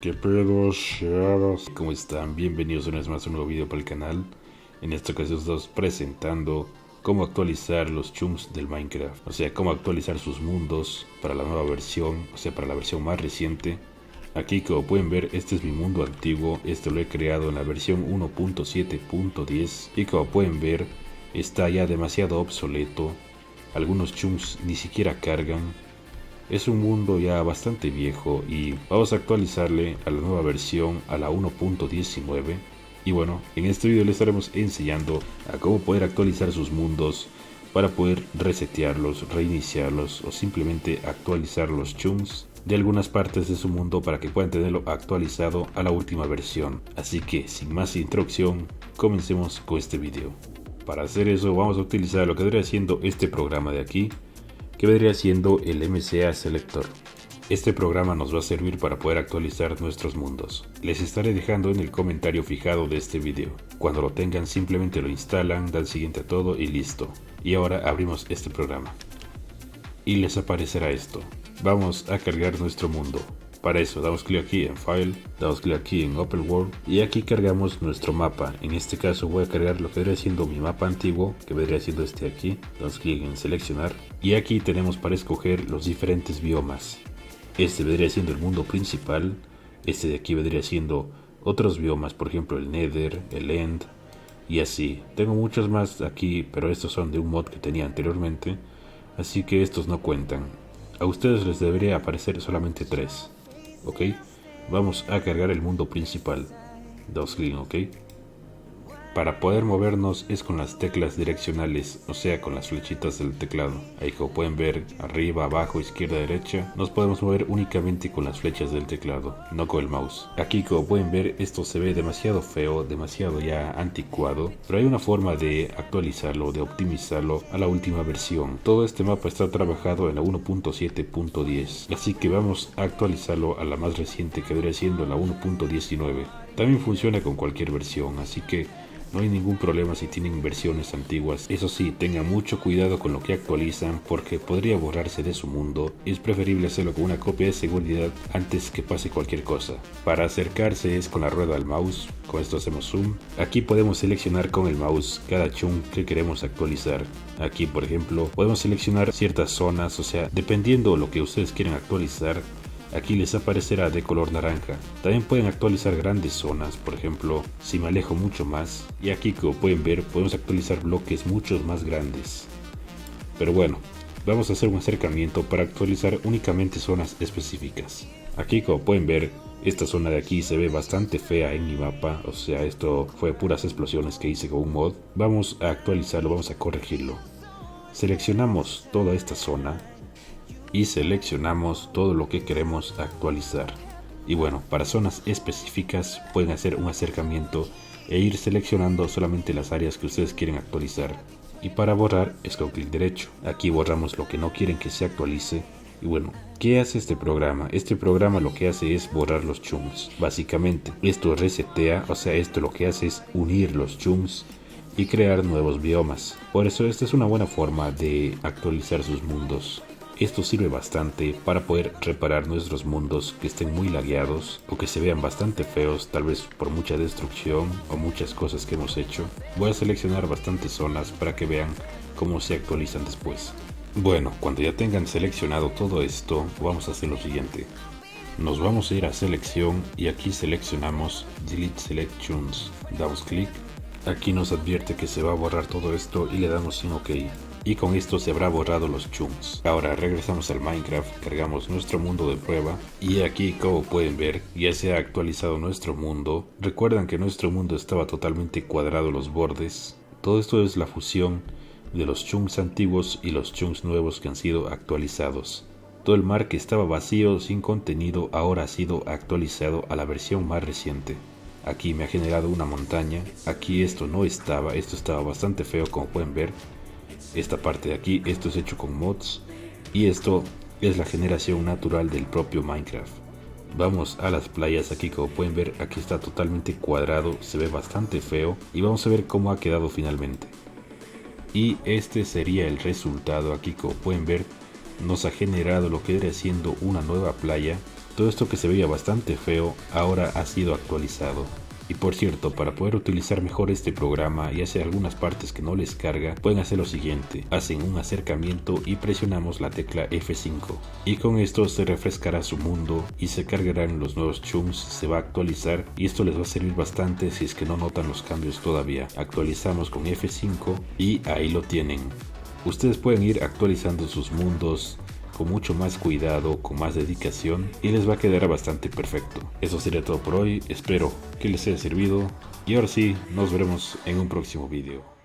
¿Qué pedo, chavos? ¿Cómo están? Bienvenidos una vez más a un nuevo video para el canal. En esta ocasión estamos presentando cómo actualizar los chunks del Minecraft. O sea, cómo actualizar sus mundos para la nueva versión, o sea, para la versión más reciente. Aquí, como pueden ver, este es mi mundo antiguo. Este lo he creado en la versión 1.7.10 y como pueden ver, está ya demasiado obsoleto. Algunos chunks ni siquiera cargan. Es un mundo ya bastante viejo y vamos a actualizarle a la nueva versión, a la 1.19. Y bueno, en este video les estaremos enseñando a cómo poder actualizar sus mundos para poder resetearlos, reiniciarlos o simplemente actualizar los chunks de algunas partes de su mundo para que puedan tenerlo actualizado a la última versión. Así que sin más introducción, comencemos con este video. Para hacer eso vamos a utilizar lo que vendría siendo este programa de aquí, que vendría siendo el MCA Selector. Este programa nos va a servir para poder actualizar nuestros mundos. Les estaré dejando en el comentario fijado de este video. Cuando lo tengan simplemente lo instalan, dan siguiente a todo y listo. Y ahora abrimos este programa. Y les aparecerá esto. Vamos a cargar nuestro mundo. Para eso damos clic aquí en File, damos clic aquí en Open World y aquí cargamos nuestro mapa. En este caso voy a cargar lo que vendría siendo mi mapa antiguo, que vendría siendo este de aquí. Damos clic en seleccionar y aquí tenemos para escoger los diferentes biomas. Este vendría siendo el mundo principal, este de aquí vendría siendo otros biomas, por ejemplo el Nether, el End y así. Tengo muchos más aquí, pero estos son de un mod que tenía anteriormente, así que estos no cuentan. A ustedes les debería aparecer solamente 3. Ok, vamos a cargar el mundo principal. Dos clic, ok. Para poder movernos es con las teclas direccionales, o sea con las flechitas del teclado. Ahí como pueden ver, arriba, abajo, izquierda, derecha, nos podemos mover únicamente con las flechas del teclado, no con el mouse. Aquí como pueden ver, esto se ve demasiado feo, demasiado ya anticuado, pero hay una forma de actualizarlo, de optimizarlo a la última versión. Todo este mapa está trabajado en la 1.7.10, así que vamos a actualizarlo a la más reciente, que vendría siendo la 1.19. También funciona con cualquier versión, así que no hay ningún problema si tienen versiones antiguas. Eso sí, tengan mucho cuidado con lo que actualizan porque podría borrarse de su mundo. Es preferible hacerlo con una copia de seguridad antes que pase cualquier cosa. Para acercarse es con la rueda al mouse. Con esto hacemos zoom. Aquí podemos seleccionar con el mouse cada chunk que queremos actualizar. Aquí, por ejemplo, podemos seleccionar ciertas zonas, o sea, dependiendo de lo que ustedes quieran actualizar. Aquí les aparecerá de color naranja. También pueden actualizar grandes zonas, por ejemplo, si me alejo mucho más. Y aquí, como pueden ver, podemos actualizar bloques mucho más grandes. Pero bueno, vamos a hacer un acercamiento para actualizar únicamente zonas específicas. Aquí, como pueden ver, esta zona de aquí se ve bastante fea en mi mapa. O sea, esto fue puras explosiones que hice con un mod. Vamos a actualizarlo, vamos a corregirlo. Seleccionamos toda esta zona y seleccionamos todo lo que queremos actualizar. Y bueno, para zonas específicas pueden hacer un acercamiento e ir seleccionando solamente las áreas que ustedes quieren actualizar. Y para borrar es con clic derecho. Aquí borramos lo que no quieren que se actualice. Y bueno, ¿qué hace este programa? Este programa lo que hace es borrar los chunks. Básicamente, esto resetea, o sea, esto lo que hace es unir los chunks y crear nuevos biomas. Por eso esta es una buena forma de actualizar sus mundos. Esto sirve bastante para poder reparar nuestros mundos que estén muy lagueados o que se vean bastante feos, tal vez por mucha destrucción o muchas cosas que hemos hecho. Voy a seleccionar bastantes zonas para que vean cómo se actualizan después. Bueno, cuando ya tengan seleccionado todo esto, vamos a hacer lo siguiente. Nos vamos a ir a selección y aquí seleccionamos Delete Selections. Damos clic. Aquí nos advierte que se va a borrar todo esto y le damos en OK. Y con esto se habrá borrado los chunks. Ahora regresamos al Minecraft, cargamos nuestro mundo de prueba y aquí, como pueden ver, ya se ha actualizado nuestro mundo. Recuerdan que nuestro mundo estaba totalmente cuadrado los bordes. Todo esto es la fusión de los chunks antiguos y los chunks nuevos que han sido actualizados. Todo el mar que estaba vacío, sin contenido, ahora ha sido actualizado a la versión más reciente. Aquí me ha generado una montaña. Aquí esto no estaba, esto estaba bastante feo, como pueden ver. Esta parte de aquí, esto es hecho con mods y esto es la generación natural del propio Minecraft. Vamos a las playas. Aquí como pueden ver, aquí está totalmente cuadrado, se ve bastante feo y vamos a ver cómo ha quedado finalmente. Y este sería el resultado. Aquí como pueden ver, nos ha generado lo que viene siendo una nueva playa Todo esto que se veía bastante feo ahora ha sido actualizado. Y por cierto, para poder utilizar mejor este programa y hacer algunas partes que no les carga, pueden hacer lo siguiente: hacen un acercamiento y presionamos la tecla F5. Y con esto se refrescará su mundo y se cargarán los nuevos chums, se va a actualizar y esto les va a servir bastante si es que no notan los cambios todavía. Actualizamos con F5 y ahí lo tienen. Ustedes pueden ir actualizando sus mundos con mucho más cuidado, con más dedicación y les va a quedar bastante perfecto. Eso sería todo por hoy, espero que les haya servido y ahora sí, nos veremos en un próximo vídeo.